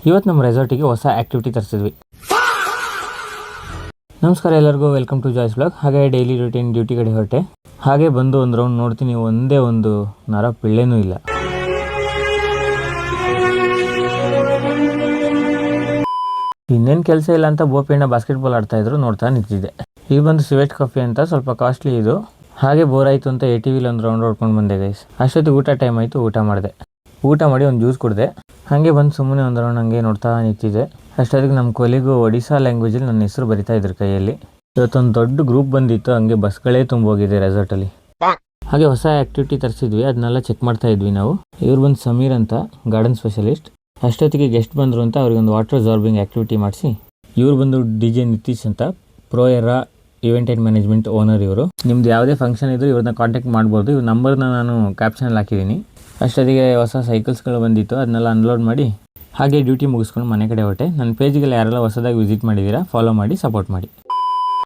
ಇವತ್ತು ನಮ್ಮ ರೆಸಾರ್ಟಿಗೆ ಹೊಸ ಆ್ಯಕ್ಟಿವಿಟಿ ತರಿಸಿದ್ವಿ. ನಮಸ್ಕಾರ ಎಲ್ಲರಿಗೂ, ವೆಲ್ಕಮ್ ಟು ಜಾಯ್ಸ್ ಬ್ಲಾಗ್. ಹಾಗೆ ಡೈಲಿ ರೂಟೀನ್ ಡ್ಯೂಟಿ ಕಡೆ ಹೊರಟೆ. ಹಾಗೆ ಬಂದು ಒಂದು ರೌಂಡ್ ನೋಡ್ತೀನಿ, ಒಂದೇ ಒಂದು ನರ ಪಿಳ್ಳೆನೂ ಇಲ್ಲ. ಇನ್ನೇನು ಕೆಲಸ ಇಲ್ಲ ಅಂತ ಬೋಪಣ್ಣ ಬಾಸ್ಕೆಟ್ಬಾಲ್ ಆಡ್ತಾಯಿದ್ರು, ನೋಡ್ತಾ ನಿಂತಿದ್ದೆ. ಇದು ಬಂದು ಸಿವೆಟ್ ಕಾಫಿ ಅಂತ, ಸ್ವಲ್ಪ ಕಾಸ್ಟ್ಲಿ ಇದು. ಹಾಗೆ ಬೋರ್ ಆಯಿತು ಅಂತ ATVಲಿ ಒಂದು ರೌಂಡ್ ಹೊಡ್ಕೊಂಡು ಬಂದೆ ಗೈಸ್. ಅಷ್ಟೊತ್ತಿಗೆ ಊಟ ಟೈಮ್ ಆಯಿತು, ಊಟ ಮಾಡಿದೆ. ಊಟ ಮಾಡಿ ಒಂದು ಜ್ಯೂಸ್ ಕುಡಿದೆ. ಹಾಗೆ ಬಂದು ಸುಮ್ಮನೆ ಒಂದು ರೌಂಡ್ ಹಂಗೆ ನೋಡ್ತಾ ನಿಂತಿದ್ದೆ. ಅಷ್ಟೊತ್ತಿಗೆ ನಮ್ಮ ಕೊಲಿಗೂ ಒಡಿಶಾ ಲ್ಯಾಂಗ್ವೇಜಲ್ಲಿ ನನ್ನ ಹೆಸರು ಬರಿತಾ ಇದ್ರು ಕೈಯಲ್ಲಿ. ಇವತ್ತೊಂದು ದೊಡ್ಡ ಗ್ರೂಪ್ ಬಂದಿತ್ತು, ಹಂಗೆ ಬಸ್ಗಳೇ ತುಂಬೋಗಿದೆ ರೆಸಾರ್ಟಲ್ಲಿ. ಹಾಗೆ ಹೊಸ ಆ್ಯಕ್ಟಿವಿಟಿ ತರಿಸಿದ್ವಿ, ಅದನ್ನೆಲ್ಲ ಚೆಕ್ ಮಾಡ್ತಾ ಇದ್ವಿ ನಾವು. ಇವ್ರು ಬಂದು ಸಮೀರ್ ಅಂತ, ಗಾರ್ಡನ್ ಸ್ಪೆಷಲಿಸ್ಟ್. ಅಷ್ಟೊತ್ತಿಗೆ ಗೆಸ್ಟ್ ಬಂದರು ಅಂತ ಅವ್ರಿಗೊಂದು ವಾಟರ್ ಅಬ್ಸಾರ್ಬಿಂಗ್ ಆ್ಯಕ್ಟಿವಿಟಿ ಮಾಡಿಸಿ. ಇವ್ರು ಬಂದು DJ ನಿತೀಶ್ ಅಂತ, ಪ್ರೋಯರಾ ಇವೆಂಟ್ ಆ್ಯಂಡ್ ಮ್ಯಾನೇಜ್ಮೆಂಟ್ ಓನರ್ ಇವರು. ನಿಮ್ದು ಯಾವುದೇ ಫಂಕ್ಷನ್ ಇದ್ದರೂ ಇವ್ರನ್ನ ಕಾಂಟ್ಯಾಕ್ಟ್ ಮಾಡ್ಬೋದು. ಇವ್ರ ನಂಬರ್ನ ನಾನು ಕ್ಯಾಪ್ಷನಲ್ಲಿ ಹಾಕಿದ್ದೀನಿ. ಅಷ್ಟೊತ್ತಿಗೆ ಹೊಸ ಸೈಕಲ್ಸ್ಗಳು ಬಂದಿತ್ತು, ಅದನ್ನೆಲ್ಲ ಅನ್ಲೋಡ್ ಮಾಡಿ ಹಾಗೆ ಡ್ಯೂಟಿ ಮುಗಿಸ್ಕೊಂಡು ಮನೆ ಕಡೆ ಹೊರಟೆ. ನನ್ನ ಪೇಜ್ಗೆಲ್ಲ ಯಾರೆಲ್ಲ ಹೊಸದಾಗಿ ವಿಸಿಟ್ ಮಾಡಿದ್ದೀರಾ ಫಾಲೋ ಮಾಡಿ, ಸಪೋರ್ಟ್ ಮಾಡಿ.